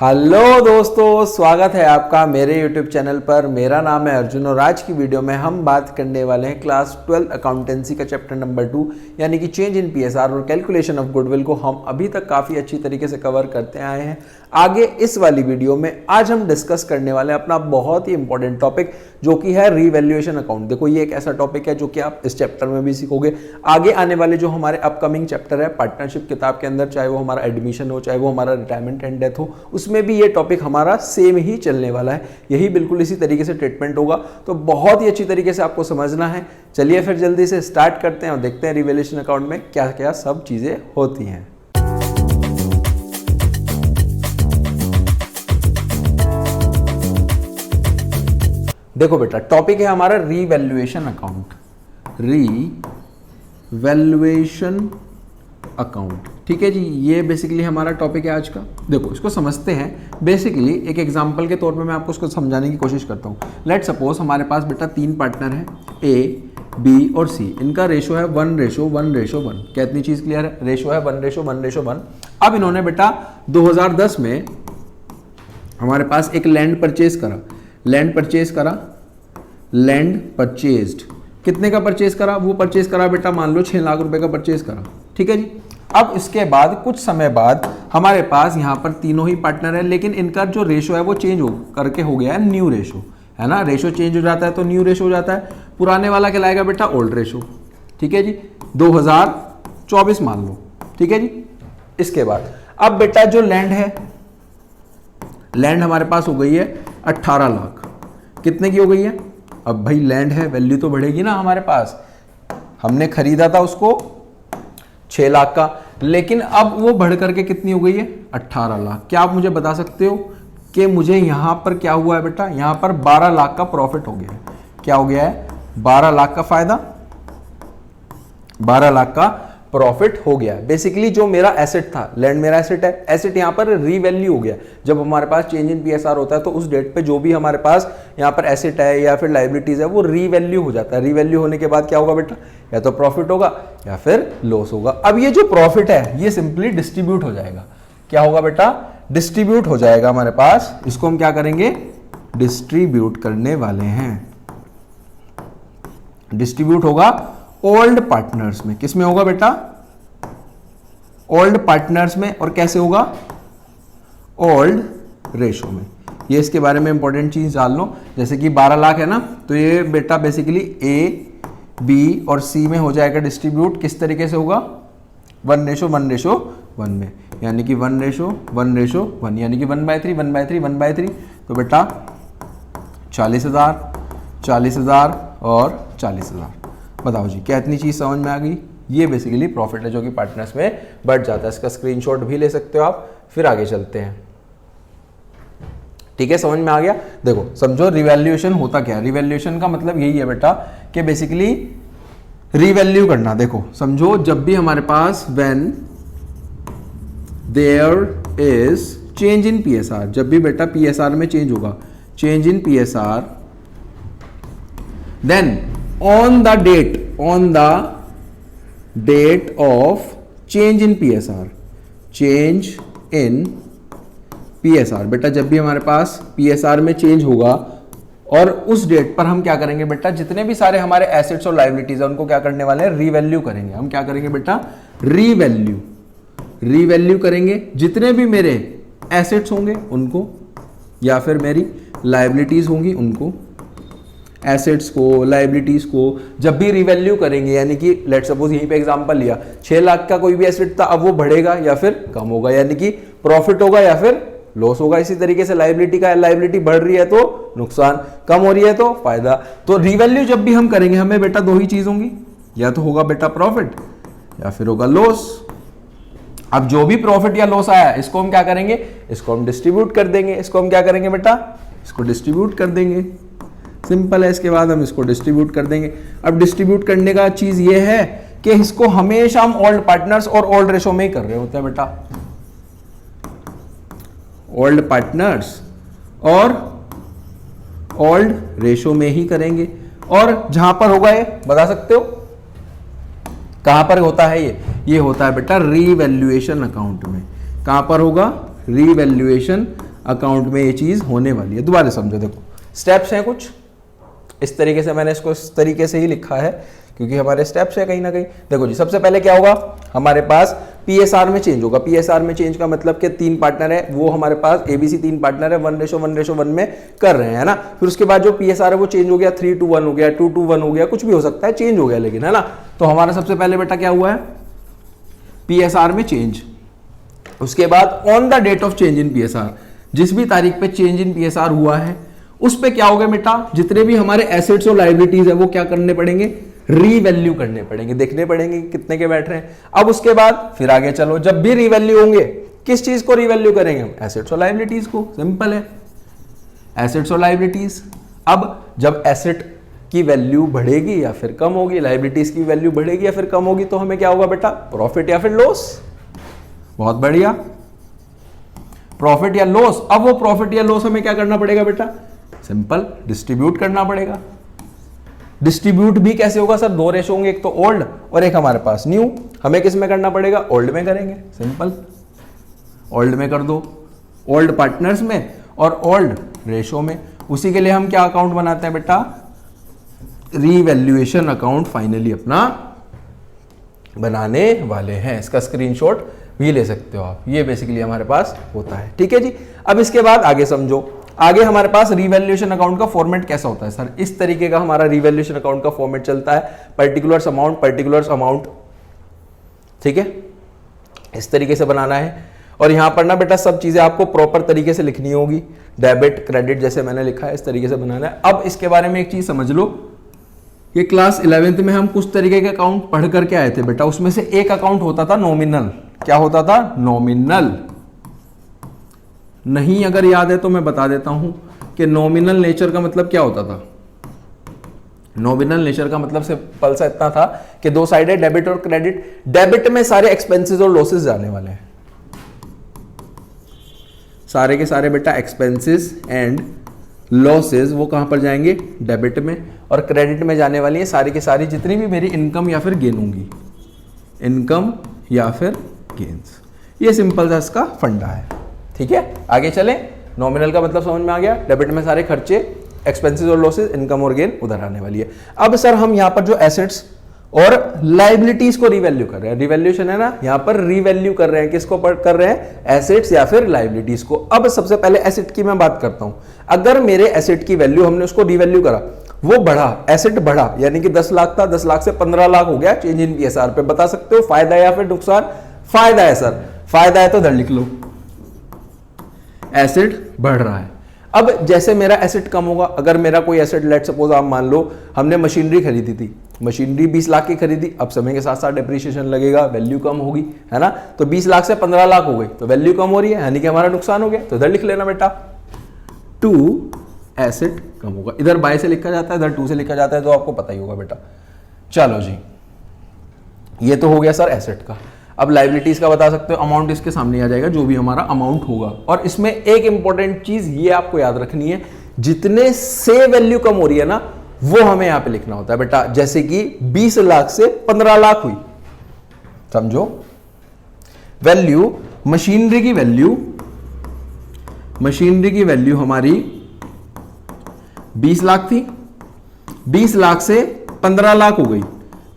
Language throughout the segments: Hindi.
हेलो दोस्तों, स्वागत है आपका मेरे YouTube चैनल पर। मेरा नाम है अर्जुन और आज की वीडियो में हम बात करने वाले हैं क्लास 12 अकाउंटेंसी का चैप्टर नंबर 2 यानी कि चेंज इन पीएसआर और कैलकुलेशन ऑफ गुडविल को हम अभी तक काफ़ी अच्छी तरीके से कवर करते आए हैं। आगे इस वाली वीडियो में आज हम डिस्कस करने वाले हैं अपना बहुत ही इंपॉर्टेंट टॉपिक जो कि है रीवैल्यूएशन अकाउंट। देखो, ये एक ऐसा टॉपिक है जो कि आप इस चैप्टर में भी सीखोगे। आगे आने वाले जो हमारे अपकमिंग चैप्टर है पार्टनरशिप किताब के अंदर, चाहे वो हमारा एडमिशन हो, चाहे वो हमारा रिटायरमेंट एंड डेथ हो, उसमें भी ये टॉपिक हमारा सेम ही चलने वाला है। यही बिल्कुल इसी तरीके से ट्रीटमेंट होगा, तो बहुत ही अच्छी तरीके से आपको समझना है। चलिए फिर जल्दी से स्टार्ट करते हैं और देखते हैं रीवैल्यूएशन अकाउंट में क्या क्या सब चीजें होती हैं। देखो बेटा, टॉपिक है हमारा रीवैल्यूएशन अकाउंट। रीवैल्यूएशन अकाउंट, ठीक है जी। ये बेसिकली हमारा टॉपिक है आज का। देखो, इसको समझते हैं। बेसिकली एक एग्जांपल के तौर पे मैं आपको इसको समझाने की कोशिश करता हूँ। लेट सपोज हमारे पास बेटा 3 पार्टनर हैं, ए, बी और सी। इनका रेशो है 1:1:1। क्या इतनी चीज क्लियर है? रेशो है 1:1:1। अब इन्होंने बेटा 2010 में हमारे पास एक लैंड परचेज करा। लैंड परचेज्ड कितने का परचेज करा? वो परचेज करा बेटा, मान लो 6 लाख रुपए का परचेज करा, ठीक है जी। अब इसके बाद कुछ समय बाद हमारे पास यहाँ पर तीनों ही पार्टनर है, लेकिन इनका जो रेशो है वो चेंज करके हो गया है न्यू रेशो, है ना। रेशो चेंज हो जाता है तो न्यू रेशो हो जाता है। पुराने वाला कहलाएगा बेटा ओल्ड रेशो, ठीक है जी। 2024 मान लो, ठीक है जी। इसके बाद अब बेटा जो लैंड है, लैंड हमारे पास हो गई है 18 लाख। कितने की हो गई है? अब भाई लैंड है, वैल्यू तो बढ़ेगी ना हमारे पास। हमने खरीदा था उसको 6 लाख का, लेकिन अब वो बढ़ करके कितनी हो गई है? 18 लाख। क्या आप मुझे बता सकते हो कि मुझे यहां पर क्या हुआ है बेटा? यहां पर 12 लाख का प्रॉफिट हो गया है। क्या हो गया है? 12 लाख का फायदा, 12 लाख का प्रॉफिट हो गया। बेसिकली जो मेरा एसेट था, लैंड मेरा एसेट है, एसेट यहां पर रीवैल्यू हो गया। जब हमारे पास चेंज इन पीएसआर होता है तो उस डेट पे जो भी हमारे पास यहां पर एसेट है या फिर लायबिलिटीज है वो रीवैल्यू हो जाता है। रीवैल्यू होने के बाद क्या होगा बेटा? या तो प्रॉफिट होगा या फिर लॉस होगा। अब ये जो प्रॉफिट है ये सिंपली डिस्ट्रीब्यूट हो जाएगा। क्या होगा बेटा? डिस्ट्रीब्यूट हो जाएगा हमारे पास। इसको हम क्या करेंगे? डिस्ट्रीब्यूट करने वाले हैं। डिस्ट्रीब्यूट होगा ओल्ड पार्टनर्स में। किस में होगा बेटा? ओल्ड पार्टनर्स में। और कैसे होगा? ओल्ड रेशो में। ये इसके बारे में इंपॉर्टेंट चीज जान लो। जैसे कि 12 लाख है ना, तो ये बेटा बेसिकली ए, बी और सी में हो जाएगा डिस्ट्रीब्यूट। किस तरीके से होगा? 1:1:1 में, यानी कि 1:1:1 यानी कि 1/3 तो बेटा 40,000 और 40,000। बताओ जी, क्या इतनी चीज समझ में आ गई? ये बेसिकली प्रॉफिट है जो कि पार्टनर्स में बढ़ जाता है। इसका स्क्रीनशॉट भी ले सकते हो आप। फिर आगे चलते हैं, ठीक है। समझ में आ गया? देखो समझो, रिवैल्यूएशन होता क्या है। रिवैल्यूएशन का मतलब यही है बेटा कि बेसिकली रिवैल्यू करना। देखो समझो, जब भी हमारे पास when there is change in PSR, जब भी बेटा पीएसआर में चेंज होगा, change in PSR, then on the date of change in PSR, change in PSR बेटा जब भी हमारे पास PSR में चेंज होगा और उस डेट पर हम क्या करेंगे बेटा? जितने भी सारे हमारे एसेट्स और लायबिलिटीज है उनको क्या करने वाले हैं? रीवैल्यू करेंगे। हम क्या करेंगे बेटा? रीवैल्यू करेंगे। जितने भी मेरे एसेट्स होंगे उनको, या फिर मेरी लायबिलिटीज होंगी उनको, एसेट्स को, लायबिलिटीज को जब भी रिवैल्यू करेंगे, यानी कि लेट सपोज यहीं पे एग्जांपल लिया, 6 लाख का कोई भी एसेट था, अब वो बढ़ेगा या फिर कम होगा, यानी कि प्रॉफिट होगा या फिर लॉस होगा। इसी तरीके से लायबिलिटी बढ़ रही है तो नुकसान, कम हो रही है तो फायदा। तो रिवैल्यू जब भी हम करेंगे हमें बेटा 2 ही चीज होंगी, या तो होगा बेटा प्रॉफिट या फिर होगा लॉस। अब जो भी प्रॉफिट या लॉस आया इसको हम क्या करेंगे? इसको हम डिस्ट्रीब्यूट कर देंगे। इसको हम क्या करेंगे बेटा? इसको डिस्ट्रीब्यूट कर देंगे। सिंपल है। इसके बाद हम इसको डिस्ट्रीब्यूट कर देंगे। अब डिस्ट्रीब्यूट करने का चीज ये है कि इसको हमेशा हम ओल्ड पार्टनर्स और ओल्ड रेशो में ही कर रहे होते हैं बेटा। ओल्ड पार्टनर्स और ओल्ड रेशो में ही करेंगे। और जहां पर होगा ये बता सकते हो? कहां पर होता है ये होता है बेटा रीवैल्यूएशन अकाउंट में। कहां पर होगा? रीवैल्यूएशन अकाउंट में ये चीज होने वाली है। दोबारा समझो, देखो स्टेप्स हैं कुछ इस तरीके से, मैंने इसको इस तरीके से ही लिखा है क्योंकि हमारे स्टेप्स है कहीं ना कहीं। देखो जी, सबसे पहले क्या होगा, हमारे पास पीएसआर में चेंज होगा। पीएसआर में चेंज का मतलब कि 3 पार्टनर है, वो हमारे पास एबीसी 3 पार्टनर है, 1:1:1 में कर रहे हैं ना। फिर उसके बाद जो पीएसआर है वो चेंज हो गया, 3:1 हो गया, 2:1 हो गया, कुछ भी हो सकता है, चेंज हो गया लेकिन, है ना। तो हमारा सबसे पहले बेटा क्या हुआ है, पीएसआर में चेंज। उसके बाद on the date of change in PSR, जिस भी तारीख पे चेंज इन पीएसआर हुआ है उस पे क्या होगा बेटा, जितने भी हमारे एसेट्स और लायबिलिटीज है वो क्या करने पड़ेंगे, रीवैल्यू करने पड़ेंगे, देखने पड़ेंगे कितने के बैठ रहे हैं। अब उसके बाद फिर आगे चलो, जब भी रीवैल्यू होंगे, किस चीज को रीवैल्यू करेंगे हम, एसेट्स और लायबिलिटीज को। सिंपल है, एसेट्स और लायबिलिटीज। अब जब एसेट की वैल्यू बढ़ेगी या फिर कम होगी, लायबिलिटीज की वैल्यू बढ़ेगी या फिर कम होगी, तो हमें क्या होगा बेटा, प्रॉफिट या फिर लॉस। बहुत बढ़िया, प्रॉफिट या लॉस। अब वो प्रॉफिट या लॉस हमें क्या करना पड़ेगा बेटा, सिंपल डिस्ट्रीब्यूट करना पड़ेगा। डिस्ट्रीब्यूट भी कैसे होगा सर, 2 रेशो होंगे, एक तो ओल्ड और एक हमारे पास न्यू। हमें किस में करना पड़ेगा, ओल्ड में करेंगे, सिंपल ओल्ड में कर दो, ओल्ड पार्टनर्स में और ओल्ड रेशो में। उसी के लिए हम क्या अकाउंट बनाते हैं बेटा, रीवैल्यूएशन अकाउंट फाइनली अपना बनाने वाले हैं। इसका स्क्रीनशॉट भी ले सकते हो आप, ये बेसिकली हमारे पास होता है। ठीक है जी। अब इसके बाद आगे समझो, आगे हमारे पास रिवैल्यूएशन अकाउंट का फॉर्मेट कैसा होता है सर, इस तरीके का हमारा रिवैल्यूएशन अकाउंट का फॉर्मेट चलता है, पर्टिकुलर्स अमाउंट, ठीक है, इस तरीके से बनाना है। और यहां पर ना बेटा सब चीजें आपको प्रॉपर तरीके से लिखनी होगी, डेबिट क्रेडिट जैसे मैंने लिखा है इस तरीके से बनाना है। अब इसके बारे में एक चीज समझ लो, ये क्लास 11th में हम कुछ तरीके के अकाउंट पढ़ करके आए थे बेटा, उसमें से एक अकाउंट होता था नॉमिनल। क्या होता था, नॉमिनल। नहीं अगर याद है तो मैं बता देता हूं कि नॉमिनल नेचर का मतलब क्या होता था। नॉमिनल नेचर का मतलब सिंपल सा इतना था कि 2 साइड है, डेबिट और क्रेडिट। डेबिट में सारे एक्सपेंसेस और लॉसेस जाने वाले हैं, सारे के सारे बेटा एक्सपेंसेस एंड लॉसेस वो कहां पर जाएंगे, डेबिट में। और क्रेडिट में जाने वाली है सारी की सारी जितनी भी मेरी इनकम या फिर गेन होंगी, इनकम या फिर गेन्स। ये सिंपल सा इसका फंडा है। ठीक है, आगे चले। नॉमिनल का मतलब समझ में आ गया, डेबिट में सारे खर्चे, एक्सपेंसेस और लॉसेस, इनकम और गेन उधर आने वाली है। अब सर हम यहां पर जो एसेट्स और लाइबिलिटीज को रिवैल्यू कर रहे हैं, रिवैल्यूएशन है ना, यहां पर रिवैल्यू कर रहे हैं, किसको कर रहे हैं, एसेट्स या फिर लाइबिलिटीज को। अब सबसे पहले एसेट की मैं बात करता हूं। अगर मेरे एसेट की वैल्यू, हमने उसको रिवैल्यू करा, वो बढ़ा, एसेट बढ़ा, यानी कि 10 लाख था, 10 लाख से 15 लाख हो गया, चेंज इन पीएसआर पे बता सकते हो फायदा या फिर नुकसान। फायदा है सर, फायदा है तो इधर लिख लो, एसेट बढ़ रहा है। अब जैसे मेरा एसेट कम होगा, अगर मेरा कोई एसेट, लेट सपोज आप मान लो हमने मशीनरी खरीदी थी, मशीनरी 20 लाख की खरीदी, अब समय के साथ साथ डिप्रिसिएशन लगेगा, वैल्यू कम होगी, है ना। तो 20 लाख से 15 लाख हो गई, तो वैल्यू कम हो रही है, यानी कि हमारा नुकसान हो गया। तो इधर लिख लेना बेटा, 2 एसेट कम होगा। इधर बाय से लिखा जाता है, इधर 2 से लिखा जाता है, तो आपको पता ही होगा बेटा। चलो जी, ये तो हो गया सर एसेट का। अब लाइबिलिटीज का बता सकते हो, अमाउंट इसके सामने आ जाएगा, जो भी हमारा अमाउंट होगा। और इसमें एक इंपॉर्टेंट चीज ये आपको याद रखनी है, जितने से वैल्यू कम हो रही है ना, वो हमें यहां पे लिखना होता है बेटा। जैसे कि 20 लाख से 15 लाख हुई, समझो वैल्यू, मशीनरी की वैल्यू हमारी 20 लाख थी, 20 लाख से 15 लाख हो गई,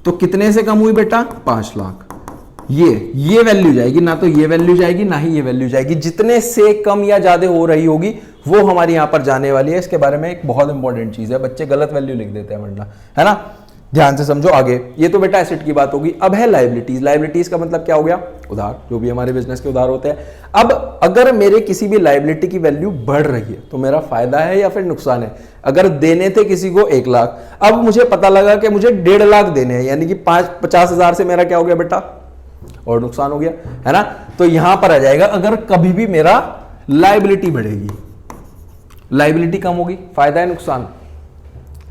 तो कितने से कम हुई बेटा, 5 लाख। ये वैल्यू जाएगी, ना तो ये वैल्यू जाएगी ना ही ये वैल्यू जाएगी। जितने से कम या ज्यादा हो रही होगी वो हमारी यहां पर जाने वाली है। इसके बारे में एक बहुत इंपॉर्टेंट चीज है, बच्चे गलत वैल्यू लिख देते हैं वरना, है ना। ध्यान से समझो आगे। ये तो बेटा एसेट की बात होगी। अब है लाइबिलिटीज। लाइबिलिटीज का मतलब क्या हो गया, उधार, जो भी हमारे बिजनेस के उधार होते हैं। अब अगर मेरे किसी भी लाइबिलिटी की वैल्यू बढ़ रही है तो मेरा फायदा है या फिर नुकसान है। अगर देने थे किसी को 1 लाख, अब मुझे पता लगा कि मुझे 1.5 लाख देने हैं, यानी कि 50,000 से मेरा क्या हो गया बेटा, और नुकसान हो गया, है ना। तो यहां पर आ जाएगा, अगर कभी भी मेरा लाइबिलिटी बढ़ेगी, लाइबिलिटी कम होगी, फायदा है नुकसान।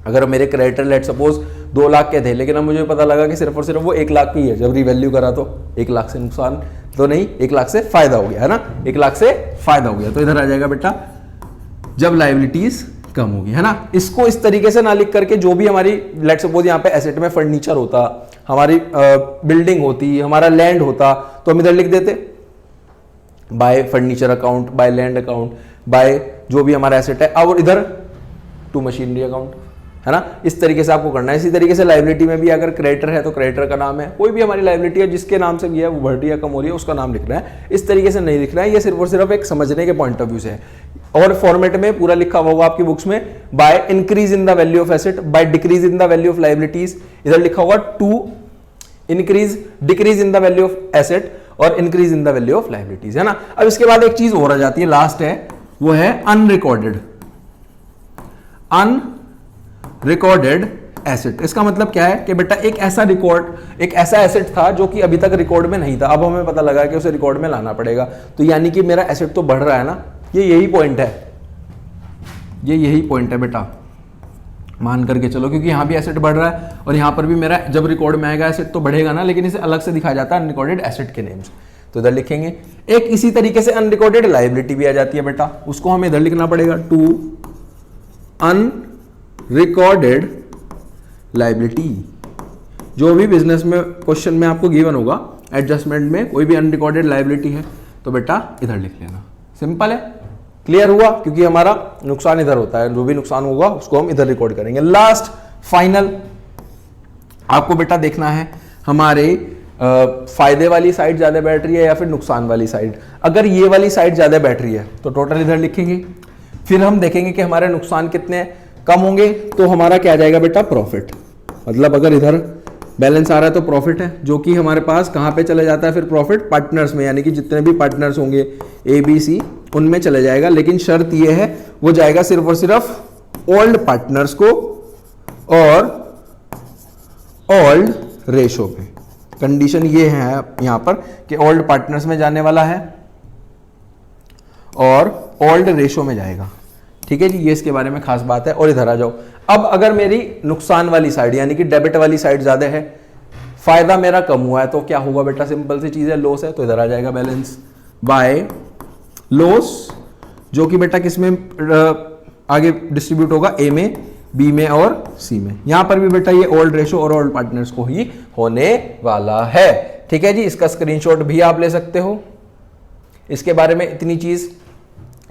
अगर मेरे क्रेडिटर लेट सपोज 2 लाख के थे, लेकिन अब मुझे पता लगा कि सिर्फ और सिर्फ वो 1 लाख की है, जब रिवैल्यू करा तो 1 लाख से नुकसान तो नहीं, 1 लाख से फायदा हो गया, है ना, 1 लाख से फायदा हो गया। तो इधर आ जाएगा बेटा जब लाइबिलिटीज कम होगी, है ना। इसको इस तरीके से ना लिख करके, जो भी हमारी लेट सपोज यहाँ पे एसेट में फर्नीचर होता, हमारी बिल्डिंग होती, हमारा लैंड होता, तो हम इधर लिख देते by furniture account, by land account, by जो भी हमारा एसेट है, और इधर टू मशीनरी अकाउंट, है ना। इस तरीके से आपको करना है। इसी तरीके से लाइबिलिटी में भी अगर क्रेडिटर है तो क्रेडिटर का नाम है, कोई भी हमारी लाइबिलिटी है जिसके नाम से भी है वो बढ़ रही है कम हो रही है उसका नाम लिखना है। इस तरीके से नहीं लिखना है, ये सिर्फ और सिर्फ एक समझने के पॉइंट ऑफ व्यू से है। और फॉर्मेट में पूरा लिखा हुआ होगा आपकी बुक्स में, by increase in the value of asset, by decrease in the value of liabilities, इधर लिखा होगा to increase decrease in the value of asset और increase in the value of liabilities, है ना। अब इसके बाद एक चीज और आ जाती है, लास्ट है, वो है अनरिकॉर्डेड एसेट। इसका मतलब क्या है कि बेटा एक ऐसा एसेट था जो कि अभी तक रिकॉर्ड में नहीं था, अब हमें पता लगा कि उसे रिकॉर्ड में लाना पड़ेगा, तो यानी कि मेरा एसेट तो बढ़ रहा है ना, ये यही पॉइंट है बेटा, मान करके चलो, क्योंकि यहां भी एसेट बढ़ रहा है और यहां पर भी मेरा जब रिकॉर्ड में आएगा एसेट तो बढ़ेगा ना, लेकिन इसे अलग से दिखाया जाता है अनरिकॉर्डेड एसेट के नेम से, तो इधर लिखेंगे। एक इसी तरीके से अनरिकॉर्डेड लायबिलिटी भी आ जाती है बेटा, उसको हमें इधर लिखना पड़ेगा, टू अनरिकॉर्डेड लायबिलिटी। जो भी बिजनेस में क्वेश्चन में आपको गिवन होगा एडजस्टमेंट में कोई भी अनरिकॉर्डेड लायबिलिटी है तो बेटा इधर लिख लेना, सिंपल है, क्लियर हुआ, क्योंकि हमारा नुकसान इधर होता है, जो भी नुकसान होगा उसको हम इधर रिकॉर्ड करेंगे। लास्ट फाइनल आपको बेटा देखना है हमारे फायदे वाली साइड ज्यादा बैठ रही है या फिर नुकसान वाली साइड। अगर ये वाली साइड ज्यादा बैठ रही है तो टोटल इधर लिखेंगे, फिर हम देखेंगे कि हमारे नुकसान कितने कम होंगे, तो हमारा क्या आ जाएगा बेटा, प्रॉफिट। मतलब अगर इधर बैलेंस आ रहा है तो प्रॉफिट है, जो कि हमारे पास कहां पे चले जाता है फिर प्रॉफिट, पार्टनर्स में, यानी कि जितने भी पार्टनर्स होंगे ए बी सी उनमें चले जाएगा। लेकिन शर्त यह है वो जाएगा सिर्फ और सिर्फ ओल्ड पार्टनर्स को और ओल्ड रेशो पे। कंडीशन ये है यहां पर कि ओल्ड पार्टनर्स में जाने वाला है और ओल्ड रेशो में जाएगा, ठीक है जी, ये इसके बारे में खास बात है। और इधर आ जाओ, अब अगर मेरी नुकसान वाली साइड यानी कि डेबिट वाली साइड ज्यादा है, फायदा मेरा कम हुआ है, तो क्या होगा बेटा, सिंपल सी चीज है, लॉस है, तो इधर आ जाएगा बैलेंस बाय लॉस, जो कि बेटा किस में आगे डिस्ट्रीब्यूट होगा, ए में, बी में और सी में। यहां पर भी बेटा ये ओल्ड रेशो और ओल्ड पार्टनर्स को ही होने वाला है, ठीक है जी। इसका स्क्रीनशॉट भी आप ले सकते हो। इसके बारे में इतनी चीज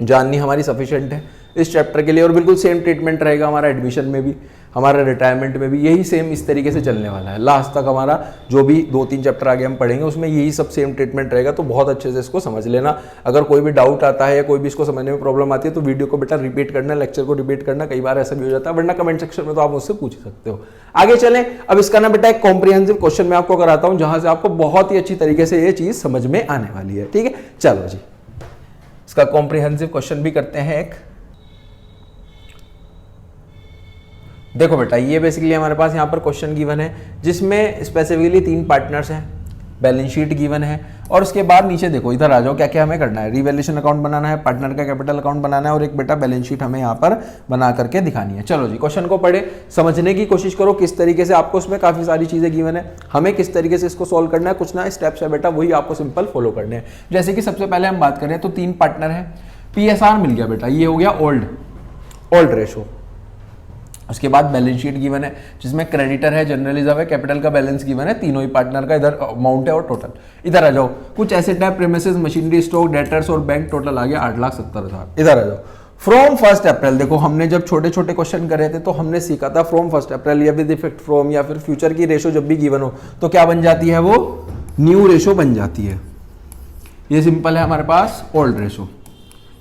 जाननी हमारी सफिशिएंट है इस चैप्टर के लिए, और बिल्कुल सेम ट्रीटमेंट रहेगा हमारा एडमिशन में भी, हमारा रिटायरमेंट में भी, यही सेम इस तरीके से चलने वाला है। लास्ट तक हमारा जो भी 2-3 चैप्टर आगे हम पढ़ेंगे उसमें यही सब सेम ट्रीटमेंट रहेगा, तो बहुत अच्छे से इसको समझ लेना। अगर कोई भी डाउट आता है या कोई भी इसको समझने में प्रॉब्लम आती है तो वीडियो को बेटा रिपीट करना, लेक्चर को रिपीट करना, कई बार ऐसा भी हो जाता है, वरना कमेंट सेक्शन में तो आप मुझसे पूछ सकते हो। आगे चलें, अब इसका ना बेटा एक कॉम्प्रिहेंसिव क्वेश्चन मैं आपको कराता हूं जहां से आपको बहुत ही अच्छी तरीके से ये चीज समझ में आने वाली है, ठीक है। चलो जी, इसका कॉम्प्रिहेंसिव क्वेश्चन भी करते हैं एक। देखो बेटा, ये बेसिकली हमारे पास यहाँ पर क्वेश्चन गिवन है जिसमें स्पेसिफिकली 3 पार्टनर्स हैं, बैलेंस शीट गिवन है, और उसके बाद नीचे देखो, इधर आ जाओ, क्या क्या हमें करना है, रिवैल्यूएशन अकाउंट बनाना है, पार्टनर का कैपिटल अकाउंट बनाना है, और एक बेटा बैलेंस शीट हमें यहाँ पर बना करके दिखानी है। चलो जी, क्वेश्चन को पढ़े, समझने की कोशिश करो किस तरीके से आपको उसमें काफी सारी चीजें गिवन है, हमें किस तरीके से इसको सॉल्व करना है, कुछ ना स्टेप्स है बेटा, वही आपको सिंपल फॉलो करने हैं। जैसे कि सबसे पहले हम बात करें तो 3 पार्टनर है, PSR मिल गया बेटा, ये हो गया ओल्ड रेशो। उसके बाद बैलेंस शीट गिवन है जिसमें क्रेडिटर है, जनरल रिजर्व है, कैपिटल का बैलेंस गिवन है, तीनों ही पार्टनर का इधर अमाउंट है और टोटल। इधर आ जाओ, कुछ एसेट है, प्रीमिसेस, मशीनरी, स्टॉक, डेटर्स और बैंक, टोटल आ गया 8,70,000। इधर आ जाओ, फ्रॉम 1 अप्रैल, देखो हमने जब छोटे छोटे क्वेश्चन करे थे तो हमने सीखा था फ्रॉम 1 अप्रैल या विद इफेक्ट फ्रॉम, या फिर फ्यूचर की रेशो जब भी गिवन हो तो क्या बन जाती है, वो न्यू रेशो बन जाती है। ये सिंपल है हमारे पास ओल्ड रेशो।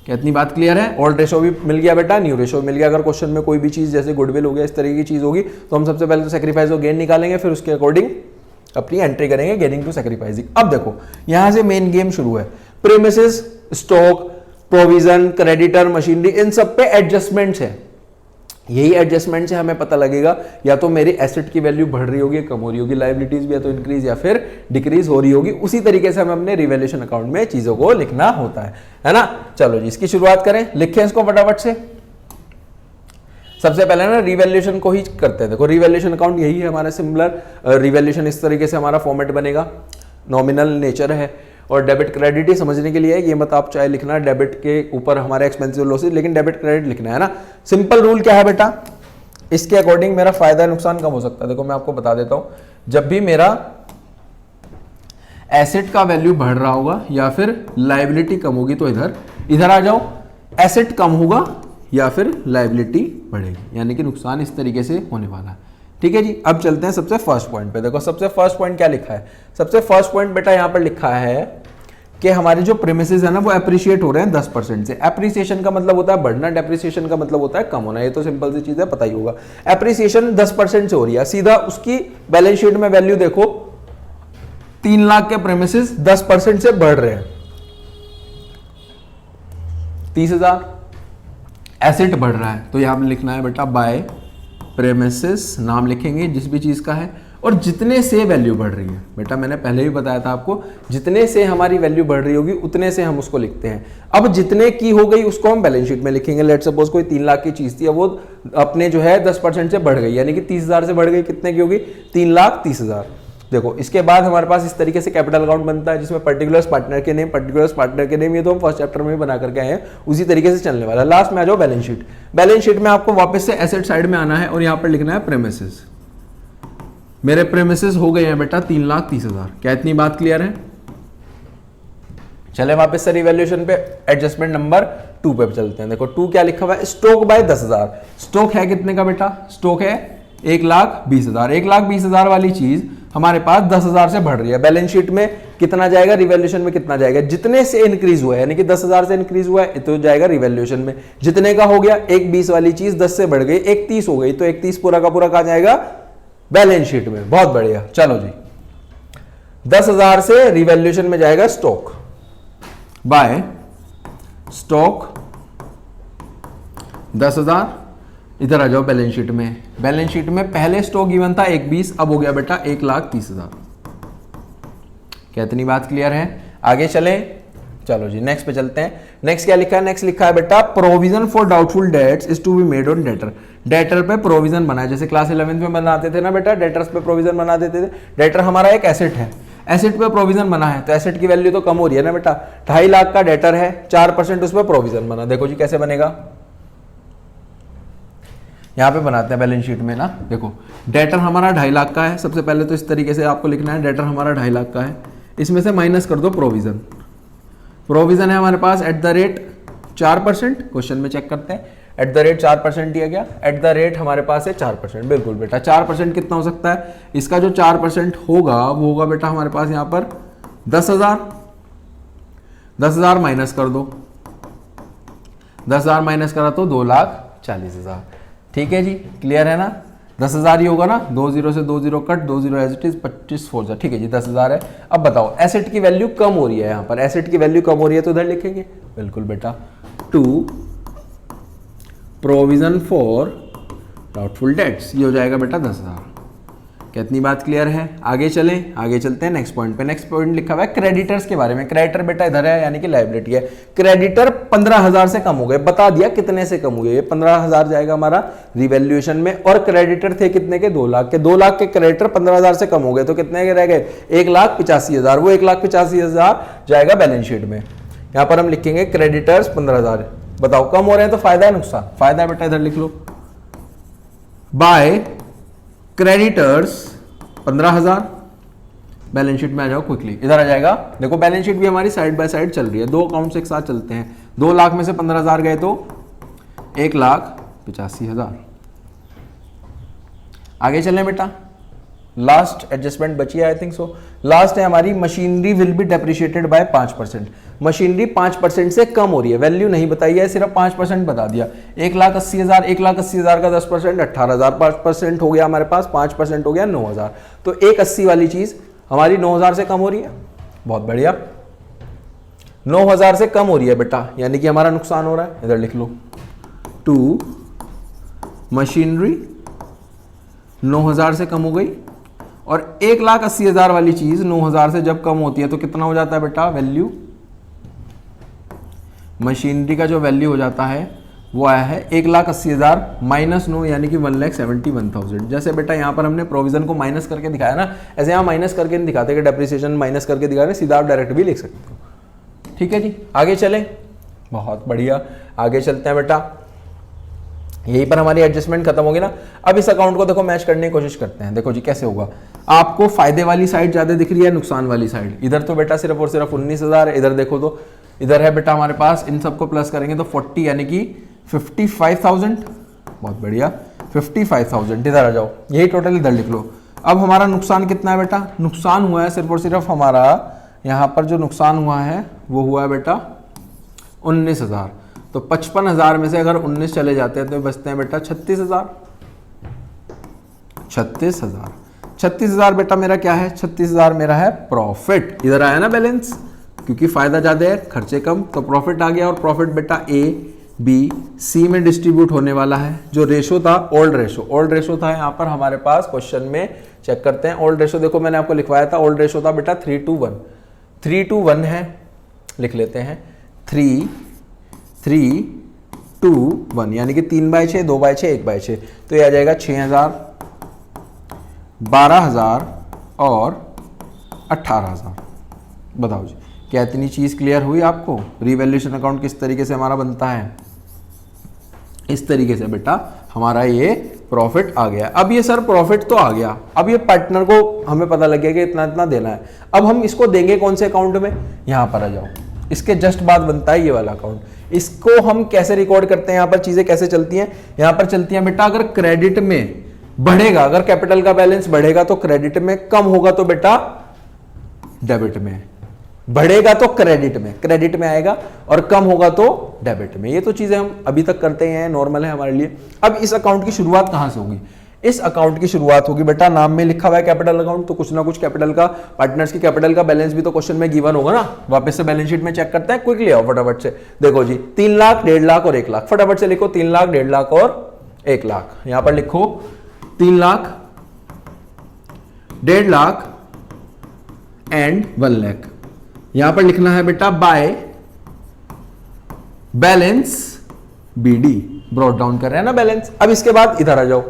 क्या इतनी बात क्लियर है? ओल्ड रेशो भी मिल गया बेटा, न्यू रेशो मिल गया। अगर क्वेश्चन में कोई भी चीज जैसे गुडविल हो गया, इस तरीके की चीज होगी तो हम सबसे पहले तो सैक्रिफाइस और गेन निकालेंगे, फिर उसके अकॉर्डिंग अपनी एंट्री करेंगे गेनिंग टू सैक्रिफाइसिंग। अब देखो यहां से मेन गेम शुरू है, premises, stock, provision, creditor, machinery, इन सब पे एडजस्टमेंट्स है। यही एडजस्टमेंट से हमें पता लगेगा या तो मेरी एसेट की वैल्यू बढ़ रही होगी, कम हो रही होगी, लायबिलिटीज भी या तो इंक्रीज या फिर डिक्रीज हो रही होगी। उसी तरीके से हमें अपने रिवैल्यूएशन अकाउंट में चीजों को लिखना होता है ना। चलो जी, इसकी शुरुआत करें, लिखें इसको फटाफट से। सबसे पहले ना रिवैल्यूएशन को ही करते हैं। देखो रिवैल्यूएशन अकाउंट यही है हमारा सिमिलर रिवैल्यूएशन, इस तरीके से हमारा फॉर्मेट बनेगा, नॉमिनल नेचर है और डेबिट क्रेडिट ही समझने के लिए है। ये मत आप चाहे लिखना डेबिट के ऊपर हमारे एक्सपेंसिव लॉसेस, लेकिन डेबिट क्रेडिट लिखना है ना। सिंपल रूल क्या है बेटा, इसके अकॉर्डिंग मेरा फायदा नुकसान कम हो सकता है। देखो मैं आपको बता देता हूं, जब भी मेरा एसेट का वैल्यू बढ़ रहा होगा या फिर लायबिलिटी कम होगी तो इधर आ जाओ, एसेट कम होगा या फिर लायबिलिटी बढ़ेगी, यानी कि नुकसान इस तरीके से होने वाला है। ठीक है जी, अब चलते हैं सबसे फर्स्ट पॉइंट पे। देखो सबसे फर्स्ट पॉइंट क्या लिखा है, सबसे फर्स्ट पॉइंट बेटा यहाँ पर लिखा है कि हमारे जो प्रीमिसेस है ना वो एप्रिशिएट हो रहे हैं 10% से। एप्रिसिएशन का मतलब होता है बढ़ना, डेप्रिसिएशन का मतलब होता है कम होना। ये तो सिंपल सी चीज है, पता ही होगा। एप्रिसिएशन 10% से हो रही है, सीधा उसकी बैलेंस शीट में वैल्यू देखो, 3 लाख के प्रीमिसेस 10% से बढ़ रहे हैं, 30,000 एसेट बढ़ रहा है। तो यहां पर लिखना है बेटा बाय प्रीमिसेस, नाम लिखेंगे जिस भी चीज का है, और जितने से वैल्यू बढ़ रही है। बेटा मैंने पहले भी बताया था आपको, जितने से हमारी वैल्यू बढ़ रही होगी उतने से हम उसको लिखते हैं। अब जितने की हो गई उसको हम बैलेंस शीट में लिखेंगे। लेट सपोज कोई 3 लाख की चीज थी, अब वो अपने जो है 10% से बढ़ गई, यानी कि 30,000 से बढ़ गई, कितने की होगी 3,30,000। देखो इसके बाद हमारे पास इस तरीके से कैपिटल अकाउंट बनता है जिसमें पर्टिकुलर्स पार्टनर के नेम, पर्टिकुलर्स पार्टनर के नेम, ये तो हम फर्स्ट चैप्टर में भी बना करके आए हैं, उसी तरीके से चलने वाला है। लास्ट में आ जाओ बैलेंस शीट। बैलेंस शीट में आपको वापस से एसेट साइड में आना है और यहाँ पर लिखना है प्रीमिसेस। मेरे प्रीमिसेस हो गए हैं बेटा 3,30,000। क्या इतनी बात क्लियर है? चले वापस से रिवैल्यूएशन पे, एडजस्टमेंट नंबर 2 पे चलते हैं। देखो 2 क्या लिखा हुआ है, स्टॉक बाय 10,000। स्टॉक है कितने का बेटा, स्टॉक है 1,20,000। 1,20,000 वाली चीज हमारे पास 10,000 से बढ़ रही है। बैलेंस शीट में कितना जाएगा, रिवैल्यूएशन में कितना जाएगा, जितने से इंक्रीज हुआ है, यानी कि 10,000 से इंक्रीज हुआ है तो जाएगा रिवैल्यूएशन में। जितने का हो गया, 1,20 वाली चीज 10 से बढ़ गई, 1,30 हो गई, तो 1,30 पूरा का पूरा कहा जाएगा बैलेंस शीट में। बहुत बढ़िया, चलो जी 10,000 से रिवैल्यूएशन में जाएगा स्टॉक, बाय स्टॉक 10,000। इधर आ जाओ बैलेंस शीट में। बैलेंस शीट में पहले स्टॉक गिवन था 1,20, अब हो गया बेटा 1,30,000। क्या इतनी बात क्लियर है? आगे चलें, चलो जी नेक्स्ट पे चलते हैं। नेक्स्ट क्या लिखा है, नेक्स्ट लिखा है बेटा provision for doubtful debts is to be made on debtor. Debtor पे प्रोविजन बना है, जैसे क्लास 11th में बनाते थे ना बेटा, डेटर्स पे प्रोविजन बना देते थे। डेटर हमारा एक एसेट है, एसेट पे प्रोविजन बना है, तो एसेट की वैल्यू तो कम हो रही है ना बेटा। 2.5 लाख का डेटर है, 4% उस पर प्रोविजन बना। देखो जी कैसे बनेगा, यहां पे बनाते हैं बैलेंस शीट में ना। देखो डेटर हमारा 2.5 लाख का है, सबसे पहले तो इस तरीके से आपको लिखना है, डेटर हमारा 2.5 लाख का है, इसमें से माइनस कर दो प्रोविजन। प्रोविजन है हमारे पास एट द रेट 4%, क्वेश्चन में चेक करते हैं, एट द रेट 4% दिया गया, एट द रेट हमारे पास है 4%। बिल्कुल बेटा 4% कितना हो सकता है, इसका जो 4% होगा वो होगा बेटा हमारे पास यहाँ पर 10,000। 10,000 माइनस कर दो, 10,000 माइनस करा तो 2,40,000। ठीक है जी, क्लियर है ना। 10,000 ही होगा ना, 2 0 से 2 0 कट, 2 0 एज इट इज, 25 4 ठीक है जी 10,000 है। अब बताओ एसेट की वैल्यू कम हो रही है, यहाँ पर एसेट की वैल्यू कम हो रही है तो इधर लिखेंगे बिल्कुल बेटा 2 प्रोविजन फॉर डाउटफुल डेट्स, ये हो जाएगा बेटा 10,000। क्या इतनी बात क्लियर है? आगे चलें, आगे चलते हैं नेक्स्ट पॉइंट पे। नेक्स्ट पॉइंट लिखा हुआ है क्रेडिटर्स के बारे में। क्रेडिटर बेटा इधर है, यानी कि लायबिलिटी है। क्रेडिटर 15,000 से कम हो गए, बता दिया कितने से कम हुए, ये 15,000 जाएगा हमारा रिवैल्यूएशन में। और क्रेडिटर थे कितने के, 2 लाख के। 2 लाख के क्रेडिटर 15,000 से कम हो गए तो कितने के रह गए, 1,85,000। वो 1,85,000 जाएगा बैलेंस शीट में। यहां पर हम लिखेंगे क्रेडिटर्स 15,000। बताओ कम हो रहे हैं तो फायदा है नुकसान, फायदा है बेटा, इधर लिख लो बाय क्रेडिटर्स 15,000। बैलेंस शीट में आ जाओ क्विकली, इधर आ जाएगा। देखो बैलेंस शीट भी हमारी साइड बाय साइड चल रही है, 2 अकाउंट्स एक साथ चलते हैं। 2 लाख में से 15,000 गए तो 1,85,000। आगे चलें बेटा, लास्ट एडजस्टमेंट बची है आई थिंक सो। लास्ट है हमारी machinery will be depreciated by 5%। Machinery 5% से कम हो रही है, वैल्यू नहीं बताई है, सिर्फ 5% बता दिया। 1,80,000, 1,80,000 का 10% 18,000, 5% हो गया हमारे पास, 5% हो गया 9,000। तो 1,80 वाली चीज हमारी 9,000 से कम हो रही है। बहुत बढ़िया, 9,000 से कम हो रही है बेटा, यानी कि हमारा नुकसान हो रहा है। इधर लिख लो 2 मशीनरी 9,000 से कम हो गई। और 1,80,000 वाली चीज 9,000 से जब कम होती है तो कितना हो जाता है बेटा, वैल्यू मशीनरी का जो वैल्यू हो जाता है वो आया है 1,80,000 माइनस 9, यानी कि 1,71,000। जैसे बेटा यहाँ पर हमने प्रोविजन को माइनस करके दिखाया ना, ऐसे यहाँ माइनस करके नहीं दिखाते कि डेप्रिसिएशन माइनस करके दिखा रहे, सीधा आप डायरेक्ट भी लिख सकते हो। ठीक है जी, आगे चलें। बहुत बढ़िया, आगे चलते हैं बेटा। यहीं पर हमारी एडजस्टमेंट खत्म होगी ना। अब इस अकाउंट को देखो मैच करने की कोशिश करते हैं। देखो जी कैसे होगा, आपको फायदे वाली साइड ज्यादा दिख रही है, नुकसान वाली साइड। इधर तो बेटा सिर्फ और सिर्फ 19,000 है, इधर देखो तो इधर है बेटा हमारे पास, इन सबको प्लस करेंगे तो 40 यानी कि 55,000। बहुत बढ़िया, 55,000। इधर आ जाओ, यही टोटल इधर लिख लो। अब हमारा नुकसान कितना है बेटा? नुकसान हुआ है सिर्फ और सिर्फ हमारा यहाँ पर जो नुकसान हुआ है वो हुआ है बेटा 19,000। तो 55,000 में से अगर 19 चले जाते हैं तो बचते हैं बेटा 36,000। 36,000 बेटा मेरा क्या है? 36,000 मेरा है प्रॉफिट। इधर आया ना बैलेंस, क्योंकि फायदा ज्यादा है खर्चे कम, तो प्रॉफिट आ गया। और प्रॉफिट बेटा ए बी सी में डिस्ट्रीब्यूट होने वाला है। जो रेशो था ओल्ड रेशो था यहाँ पर हमारे पास क्वेश्चन में, चेक करते हैं। ओल्ड रेशो देखो मैंने आपको लिखवाया था, ओल्ड रेशो था बेटा 3:1 है, लिख लेते हैं 3:1 यानी कि 3/6, 2/6, 1/6। तो ये आ जाएगा 6,000, 12,000 और 18,000। बताओ जी, क्या इतनी चीज क्लियर हुई आपको? रिवैल्यूएशन अकाउंट किस तरीके से हमारा बनता है? इस तरीके से बेटा हमारा ये प्रॉफिट आ गया। अब ये सर प्रॉफिट तो आ गया, अब ये पार्टनर को हमें पता लग गया कि इतना इतना देना है। अब हम इसको देंगे कौन से अकाउंट में? यहां पर आ जाओ, इसके जस्ट बाद बनता है ये वाला अकाउंट। इसको हम कैसे रिकॉर्ड करते हैं? यहां पर चीजें कैसे चलती हैं? यहां पर चलती हैं बेटा, अगर क्रेडिट में बढ़ेगा, अगर कैपिटल का बैलेंस बढ़ेगा तो क्रेडिट में, कम होगा तो बेटा डेबिट में, बढ़ेगा तो क्रेडिट में आएगा और कम होगा तो डेबिट में। ये तो चीजें हम अभी तक करते हैं, नॉर्मल है हमारे लिए। अब इस अकाउंट की शुरुआत कहां से होगी? इस अकाउंट की शुरुआत होगी बेटा, नाम में लिखा हुआ है कैपिटल अकाउंट, तो कुछ ना कुछ कैपिटल का, पार्टनर्स की कैपिटल का बैलेंस भी तो क्वेश्चन में गिवन होगा ना। वापस से बैलेंस शीट में चेक करते हैं, क्विकली आओ फटाफट से। देखो जी 3 लाख, 1.5 लाख और 1 लाख, फटाफट से लिखो 3 लाख, 1.5 लाख और 1 लाख। यहां पर लिखो 3 लाख, 1.5 लाख एंड 1 लाख। यहां पर लिखना है बेटा by balance BD, brought down कर रहे हैं ना बैलेंस। अब इसके बाद इधर आ जाओ,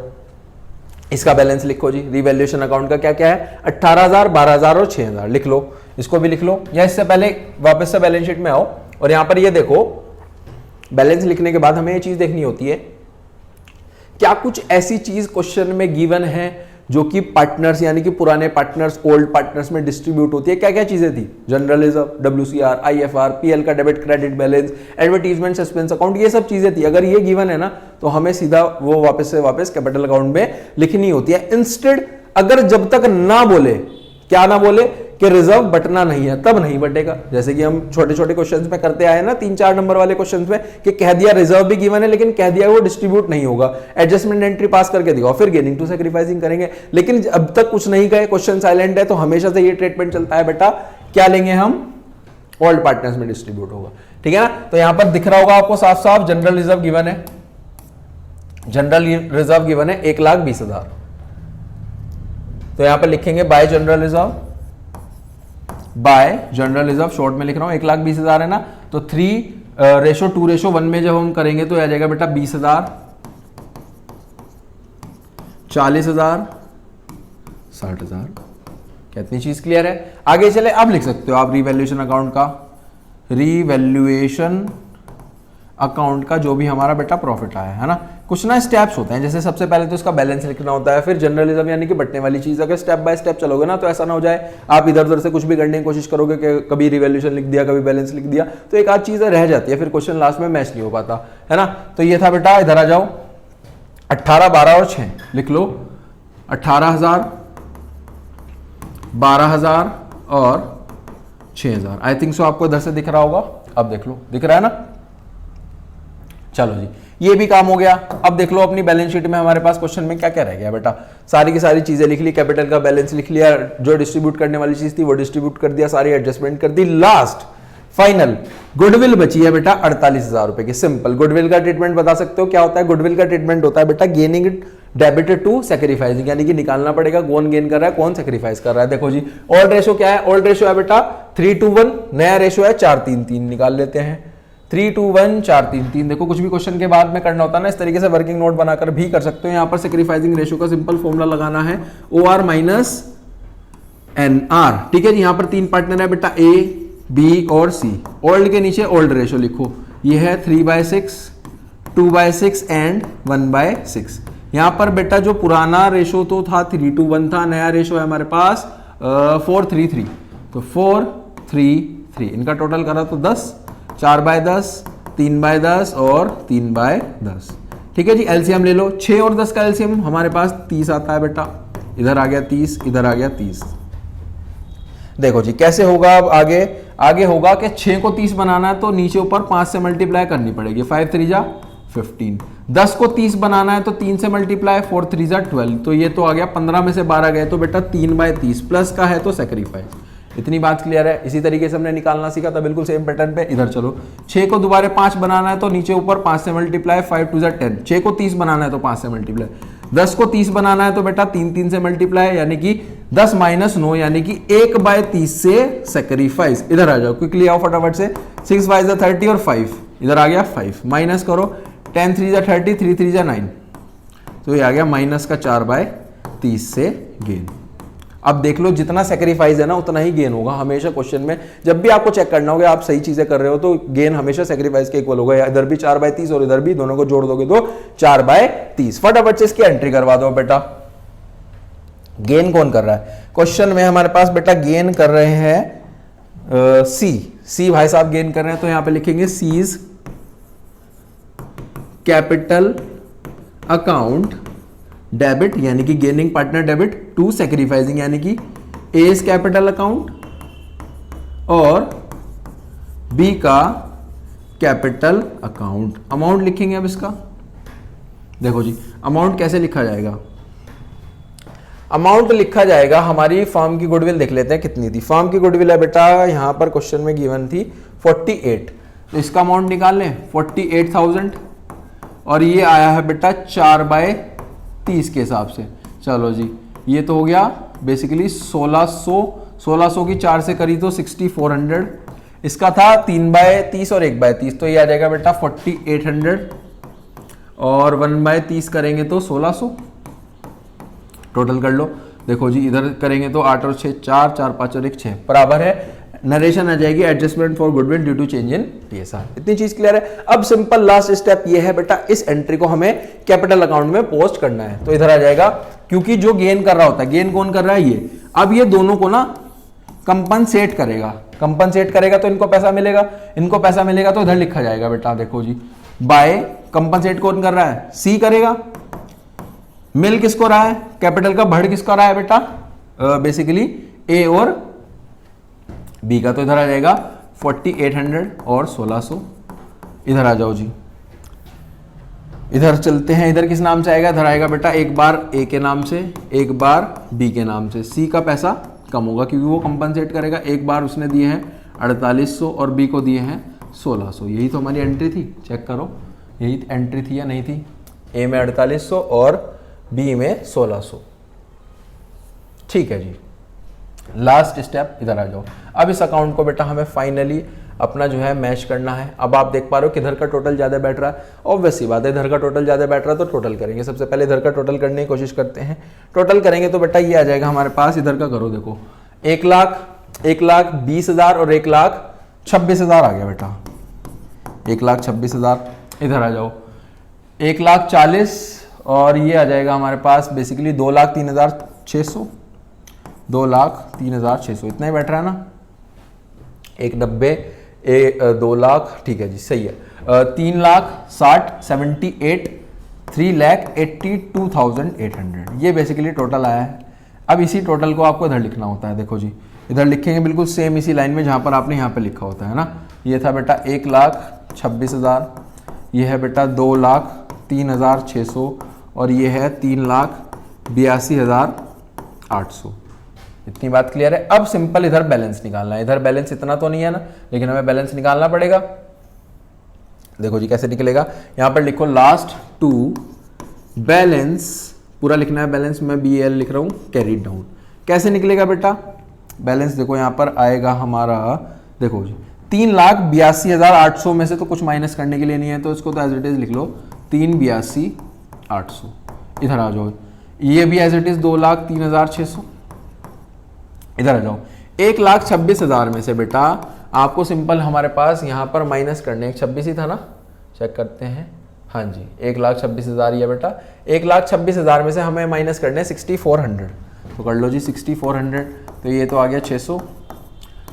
इसका बैलेंस लिखो जी। रिवैल्यूएशन अकाउंट का क्या क्या है? 18,000, 12,000 और 6,000 लिख लो। इसको भी लिख लो, या इससे पहले वापस से बैलेंस शीट में आओ और यहां पर ये देखो, बैलेंस लिखने के बाद हमें ये चीज देखनी होती है, क्या कुछ ऐसी चीज क्वेश्चन में गिवन है जो कि पार्टनर्स यानी कि पुराने पार्टनर्स, ओल्ड पार्टनर्स में डिस्ट्रीब्यूट होती है? क्या क्या चीजें थी? General reserve, WCR, IFR, PL का debit credit balance, advertisement suspense account, ये सब चीजें थी। अगर ये गिवन है ना तो हमें सीधा वो वापस से वापस कैपिटल अकाउंट में लिखनी होती है। इंस्टेड अगर जब तक ना बोले, क्या ना बोले कि रिजर्व बटना नहीं है, तब नहीं बटेगा। जैसे कि हम छोटे छोटे क्वेश्चंस में करते आए ना, 3-4 नंबर वाले क्वेश्चंस में, कि कह दिया रिजर्व भी गिवन है लेकिन कह दिया वो डिस्ट्रीब्यूट नहीं होगा, एडजस्टमेंट एंट्री पास करके दिखाओ, फिर गेनिंग टू सैक्रिफाइसिंग करेंगे। लेकिन अब तक कुछ नहीं कहे, क्वेश्चन साइलेंट है, तो हमेशा से ये ट्रीटमेंट चलता है बेटा, क्या लेंगे हम? ओल्ड पार्टनर्स में डिस्ट्रीब्यूट होगा, ठीक है ना। तो यहां पर दिख रहा होगा आपको साफ साफ, जनरल रिजर्व गिवन है, जनरल रिजर्व गिवन है 1,20,000। तो यहां पर लिखेंगे bye general reserve, bye general reserve, short में लिख रहा हूं 1,20,000 है ना। तो 3:2:1 में जब हम करेंगे तो आ जाएगा बेटा 20,000, 40,000, 60,000। कितनी चीज क्लियर है? आगे चले, अब लिख सकते हो आप रिवैल्यूएशन अकाउंट का, रिवैल्यूएशन अकाउंट का जो भी हमारा बेटा प्रॉफिट आया है ना। कुछ ना स्टेप्स होते हैं, जैसे सबसे पहले तो इसका बैलेंस लिखना होता है, फिर जनरल रिजर्व यानी कि बटने वाली चीज। अगर स्टेप बाय स्टेप चलोगे ना तो ऐसा ना हो जाए आप इधर उधर से कुछ भी करने की कोशिश करोगे कि कभी रिवैल्यूएशन लिख दिया, कभी बैलेंस लिख दिया, तो एक आध चीज रह जाती है, फिर क्वेश्चन लास्ट में मैच नहीं हो पाता है ना। तो ये था बेटा, इधर आ जाओ, 18, 12 और 6 लिख लो। 18,000, 12,000 और 6,000। आई थिंक सो आपको इधर से दिख रहा होगा, अब देख लो, दिख रहा है ना। चलो जी, ये भी काम हो गया। अब देख लो अपनी बैलेंस शीट में हमारे पास क्वेश्चन में क्या क्या रह गया बेटा। सारी की सारी चीजें लिख ली, कैपिटल का बैलेंस लिख लिया, जो डिस्ट्रीब्यूट करने वाली चीज थी वो डिस्ट्रीब्यूट कर दिया, सारी एडजस्टमेंट कर दी। लास्ट फाइनल गुडविल बची है बेटा 48,000 रुपए की। सिंपल गुडविल का ट्रीटमेंट बता सकते हो क्या होता है? गुडविल का ट्रीटमेंट होता है बेटा गेनिंग डेबिट टू सैक्रिफाइसिंग, यानी कि निकालना पड़ेगा कौन गेन कर रहा है, कौन सैक्रिफाइस कर रहा है। देखो जी, ओल्ड रेशो क्या है? ओल्ड रेशो है बेटा 3:1, नया रेशो है 4:3:3। निकाल लेते हैं 3:1, 4:3:3। देखो कुछ भी क्वेश्चन के बाद में करना होता है ना, इस तरीके से वर्किंग नोट बनाकर भी कर सकते हो। यहां पर सैक्रिफाइसिंग रेशो का सिंपल फॉर्मूला लगाना है, OR माइनस NR। ठीक है जी, यहां पर 3 पार्टनर है बेटा, A, B और C। ओल्ड के नीचे ओल्ड रेशो लिखो, ये है 3/6, 2/6 एंड 1/6। यहां पर बेटा जो पुराना रेशो तो था 3:1 था, नया रेशो है हमारे पास 4:3:3। तो 4:3:3 इनका टोटल करा तो 10, 4/10, 3/10 और 3/10। ठीक है जी, एलसीएम ले लो। 6 और 10 का एलसीएम हमारे पास 30 आता है बेटा। इधर आ गया 30, इधर आ गया 30। देखो जी कैसे होगा अब आगे। आगे होगा कि 6 को 30 बनाना है तो नीचे ऊपर 5 से मल्टीप्लाई करनी पड़ेगी। 5 3 जा 15। 10 को 30 बनाना है तो 3 से मल्टीप्लाई, 4 3 जा 12। तो ये तो आ गया 15 में से 12 गए तो बेटा 3/30 प्लस का है तो सेक्रीफाइस। इतनी बात क्लियर है। इसी तरीके से हमने निकालना सीखा था बिल्कुल सेम पैटर्न पे। इधर चलो, 6 को दोबारा 5 बनाना है तो नीचे ऊपर 5 से मल्टीप्लाई, 5 2 जा 10। 6 को 30 बनाना है तो 5 से मल्टीप्लाई। 10 को 30 बनाना है तो बेटा 3 3 से मल्टीप्लाई, यानी कि 10 - 9 यानी कि 1/30 से सेक्रीफाइस। इधर आ जाओ, क्विकली आओ फटाफट से। 6 5 जा 30 और 5 इधर आ गया 5। माइनस करो, 10 3 जा 30, 3 3 जा 9। तो ये आ गया माइनस का 4/30 से गेन। अब देख लो जितना सेक्रीफाइस है ना उतना ही गेन होगा हमेशा। क्वेश्चन में जब भी आपको चेक करना होगा आप सही चीजें कर रहे हो तो गेन हमेशा सेक्रीफाइस के इक्वल होगा। इधर भी 4/30 और इधर भी, दोनों को जोड़ दोगे तो 4/30। फटाफट से इसकी एंट्री करवा दो बेटा। गेन कौन कर रहा है क्वेश्चन में हमारे पास बेटा? गेन कर रहे हैं सी भाई साहब गेन कर रहे हैं। तो यहां पे लिखेंगे सीज कैपिटल अकाउंट डेबिट, यानी कि gaining partner debit, to sacrificing यानी कि एज कैपिटल अकाउंट और बी का कैपिटल अकाउंट। अमाउंट लिखेंगे अब इसका। देखो जी अमाउंट कैसे लिखा जाएगा? अमाउंट लिखा जाएगा, हमारी फर्म की गुडविल देख लेते हैं कितनी थी। फर्म की गुडविल है बेटा यहां पर क्वेश्चन में गिवन थी 48। तो इसका अमाउंट निकाल लें 48,000 और ये आया है बेटा 4/30 के हिसाब से। चलो जी ये तो हो गया बेसिकली 1600 की 4 से करी तो 6400। इसका था 3/30 और 1/30 तो ये आ जाएगा बेटा 4800 और 1/30 करेंगे तो 1600। टोटल कर लो। देखो जी इधर करेंगे तो 8 और 6 4, 4 5 और 1 6 बराबर है। नरेशन आ जाएगी adjustment for goodwill due to change in TSR. इतनी चीज क्लियर है। अब सिंपल लास्ट स्टेप ये है बेटा, इस एंट्री को हमें कैपिटल अकाउंट में पोस्ट करना है। तो इधर आ जाएगा, क्योंकि जो गेन कर रहा होता है, गेन कौन कर रहा है? ये। अब ये दोनों को ना कंपनसेट करेगा। कंपनसेट करेगा तो इनको पैसा मिलेगा, इनको पैसा मिलेगा तो इधर लिखा जाएगा बेटा। देखो जी बाय कंपनसेट कौन कर रहा है? सी करेगा। मिल किसको रहा है? कैपिटल का बढ़ किसका रहा है बेटा? बेसिकली ए और बी का। तो इधर आ जाएगा 4800 और 1600। इधर आ जाओ जी, इधर चलते हैं। इधर किस नाम से आएगा? इधर आएगा बेटा एक बार ए के नाम से, एक बार बी के नाम से। सी का पैसा कम होगा क्योंकि वो कंपनसेट करेगा। एक बार उसने दिए हैं 4800 और बी को दिए हैं 1600। यही तो हमारी एंट्री थी। चेक करो यही एंट्री थी या नहीं थी? ए में 4800 और बी में 1600। ठीक है जी। लास्ट स्टेप इधर आ जाओ। अब इस अकाउंट को बेटा हमें फाइनली अपना जो है मैच करना है। अब आप देख पा रहे हो कि इधर का टोटल ज्यादा बैठ रहा है। ऑब्वियसली बात है, इधर का टोटल ज्यादा बैठ रहा है तो टोटल करेंगे। सबसे पहले इधर का टोटल करने की कोशिश करते हैं। टोटल करेंगे तो बेटा ये आ जाएगा हमारे पास। इधर का करो, देखो 1,20,000 और 1,26,000 आ गया बेटा। 1,26,000। इधर आ जाओ 1,40,000 और ये आ जाएगा हमारे पास बेसिकली 2,03,600। 2,03,600 इतना ही बैठ रहा है ना। 190 2 लाख, ठीक है जी सही है। 3,60,78 3,82,800 ये बेसिकली टोटल आया है। अब इसी टोटल को आपको इधर लिखना होता है। देखो जी इधर लिखेंगे बिल्कुल सेम इसी लाइन में जहां पर आपने यहाँ पे लिखा होता है ना। ये था बेटा 1,26,000, ये है बेटा 2,03,600 और ये है 3,82,800। इतनी बात क्लियर है। अब सिंपल इधर बैलेंस निकालना है। इधर बैलेंस इतना तो नहीं है ना, लेकिन हमें बैलेंस निकालना पड़ेगा। देखो जी कैसे निकलेगा, यहां पर लिखो लास्ट टू बैलेंस, पूरा लिखना है बैलेंस। मैं BAL लिख रहा हूं, कैरी डाउन। कैसे निकलेगा बेटा बैलेंस? देखो यहां पर आएगा हमारा, देखो जी 3,82,800 में से तो कुछ माइनस करने के लिए नहीं है तो इसको तो एज इट इज लिख लो 3,82,800। इधर आ जाओ, ये भी एज इट इज 2,03,600। इधर आ जाओ 1,26,000 में से बेटा आपको सिंपल हमारे पास यहां पर माइनस करने, 26 ही था ना, चेक करते हैं। हाँ जी 1,26,000 ही है बेटा। 1,26,000 में से हमें माइनस करने 6,400। तो कर लो जी 6,400। तो ये तो आ गया 600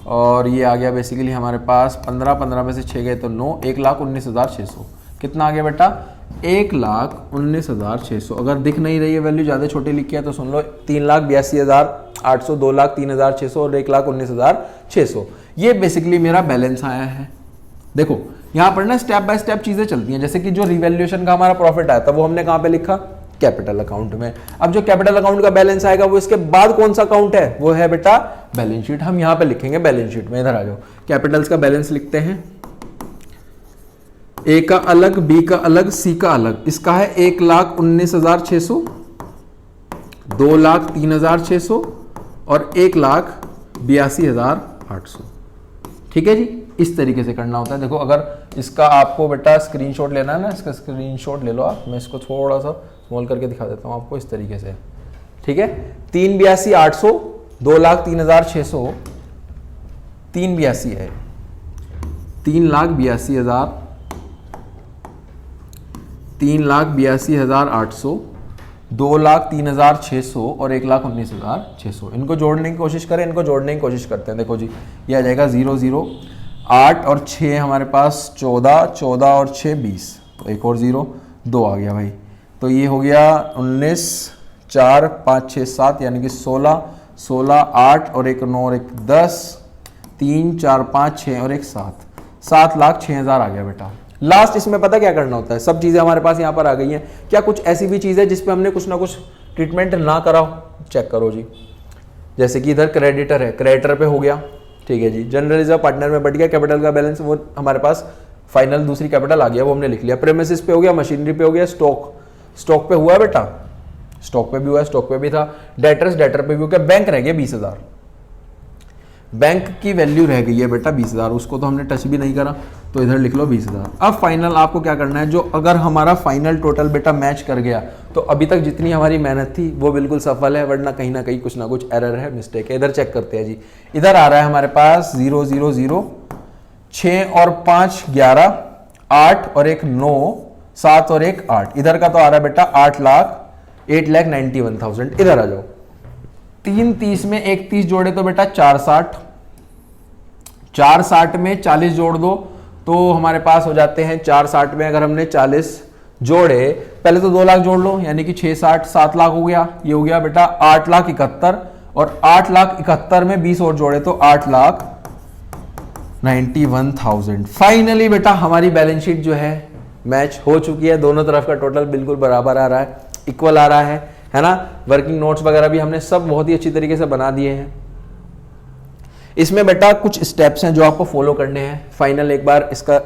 और ये आ गया बेसिकली हमारे पास 15 में से 6 गए तो 9, 1,19,600 कितना आ गया बेटा 1,19,600। अगर दिख नहीं रही है वैल्यू ज़्यादा छोटी लिखी है तो सुन लो 3,82,800, 2,03,600 और 1,19,600। ये बेसिकली मेरा बैलेंस आया है। देखो यहाँ पर ना स्टेप बाय स्टेप चीज़ें चलती हैं, जैसे कि जो रिवैल्यूएशन का हमारा प्रॉफिट आया था वो हमने कहाँ पे लिखा, कैपिटल अकाउंट में। अब जो कैपिटल अकाउंट का बैलेंस आएगा वो इसके बाद कौन सा अकाउंट है, वो है बेटा बैलेंस शीट। हम यहाँ पे लिखेंगे बैलेंस शीट में, इधर आ जाओ, कैपिटल्स का बैलेंस लिखते हैं। ए का अलग, बी का अलग, सी का अलग। इसका है 1,19,600, 2,03,600 और 1,82,800। ठीक है जी, इस तरीके से करना होता है। देखो अगर इसका आपको बेटा स्क्रीनशॉट लेना है ना, इसका स्क्रीनशॉट ले लो आप, मैं इसको थोड़ा सा स्मॉल करके दिखा देता हूँ आपको इस तरीके से। ठीक है, 3,82,800, 2,03,600, 3,82 है, 3,82,000, 3,82,800, 2,03,600 और 1,19,600। इनको जोड़ने की कोशिश करें, इनको जोड़ने की कोशिश करते हैं। देखो जी ये आ जाएगा 0 0, 8 और 6 हमारे पास 14, 14 और 6 20, तो एक और 0, 2 आ गया भाई, तो ये हो गया 19, 4, 5, 6, 7 यानी कि 16, 16, 8 और एक 9 और एक 10, 3, 4, 5, 6 और एक 7, 7,06,000 आ गया बेटा। लास्ट इसमें पता क्या करना होता है, सब चीज़ें हमारे पास यहाँ पर आ गई हैं। क्या कुछ ऐसी भी चीज़ है जिसपे हमने कुछ ना कुछ ट्रीटमेंट ना करा हो, चेक करो जी। जैसे कि इधर क्रेडिटर है, क्रेडिटर पे हो गया, ठीक है जी। जनरल रिजर्व पार्टनर में बढ़ गया, कैपिटल का बैलेंस वो हमारे पास फाइनल दूसरी कैपिटल आ गया, वो हमने लिख लिया। प्रेमिसेस पे हो गया, मशीनरी पे हो गया, स्टॉक पे हुआ है बेटा, स्टॉक पे भी हुआ है, स्टॉक पे भी था। डेटर्स, डेटर पे भी हो गया। बैंक रह गया 20,000, बैंक की वैल्यू रह गई है बेटा 20,000, उसको तो हमने टच भी नहीं करा, तो इधर लिख लो 20,000। अब फाइनल आपको क्या करना है, जो अगर हमारा फाइनल टोटल बेटा मैच कर गया तो अभी तक जितनी हमारी मेहनत थी वो बिल्कुल सफल है, वरना कहीं ना कहीं कुछ ना कुछ एरर है, मिस्टेक है। इधर चेक करते हैं जी, इधर आ रहा है हमारे पास 0 0 0, 6 और 5 11, 8 और एक 9, 7 और एक 8। इधर का तो आ रहा है बेटा 8,91,000। इधर आ जाओ, 3 30 में 1 30 जोड़े तो बेटा 460, 460 में 40 जोड़ दो तो हमारे पास हो जाते हैं 460 में अगर हमने 40 जोड़े, पहले तो 2 लाख जोड़ लो यानी कि 6 60 7 लाख हो गया। ये हो गया बेटा 8,71,000 और 8,71,000 में 20 और जोड़े तो 8,91,000। फाइनली बेटा हमारी बैलेंस शीट जो है मैच हो चुकी है, दोनों तरफ का टोटल बिल्कुल बराबर आ रहा है, इक्वल आ रहा है ना। वर्किंग नोट्स वगैरह भी हमने सब बहुत ही अच्छी तरीके से बना दिए हैं। इसमें बेटा कुछ स्टेप्स हैं जो आपको फॉलो करने हैं। फाइनल एक बार इसका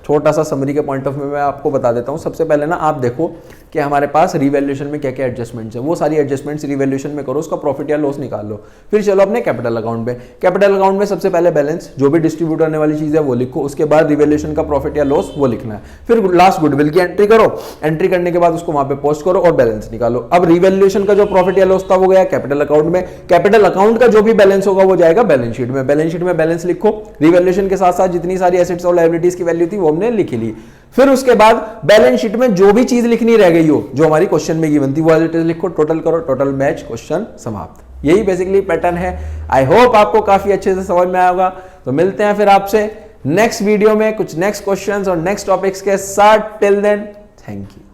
छोटा सा समरी के पॉइंट ऑफ व्यू में मैं आपको बता देता हूं। सबसे पहले ना आप देखो कि हमारे पास रिवैल्यूएशन में क्या क्या एडजस्टमेंट्स हैं, वो सारी एडजस्टमेंट्स रिवैल्यूएशन में करो, उसका प्रॉफिट या लॉस निकाल लो। फिर चलो अपने कैपिटल अकाउंट में। कैपिटल अकाउंट में सबसे पहले बैलेंस, जो भी डिस्ट्रीब्यूट करने वाली चीज है वो लिखो, उसके बाद रिवैल्यूएशन का प्रॉफिट या लॉस वो लिखना है। फिर लास्ट गुडविल की एंट्री करो, एंट्री करने के बाद उसको वहां पे पोस्ट करो और बैलेंस निकालो। अब रिवैल्यूएशन का जो प्रॉफिट या लॉस था वो गया कैपिटल अकाउंट में, कैपिटल अकाउंट का जो भी बैलेंस होगा वो जाएगा बैलेंस शीट में। बैलेंस शीट में बैलेंस लिखो, रिवैल्यूएशन के साथ साथ जितनी सारी एसेट्स और लायबिलिटीज की वैल्यू थी वो हमने लिख ली। फिर उसके बाद बैलेंस शीट में जो भी चीज लिखनी रह गई हो जो हमारी क्वेश्चन में गिवन थी वो एज इट इज लिखो, टोटल करो, टोटल मैच, क्वेश्चन समाप्त। यही बेसिकली पैटर्न है। आई होप आपको काफी अच्छे से समझ में आया होगा। तो मिलते हैं फिर आपसे नेक्स्ट वीडियो में कुछ नेक्स्ट क्वेश्चंस और नेक्स्ट टॉपिक्स के साथ। Till then thank you.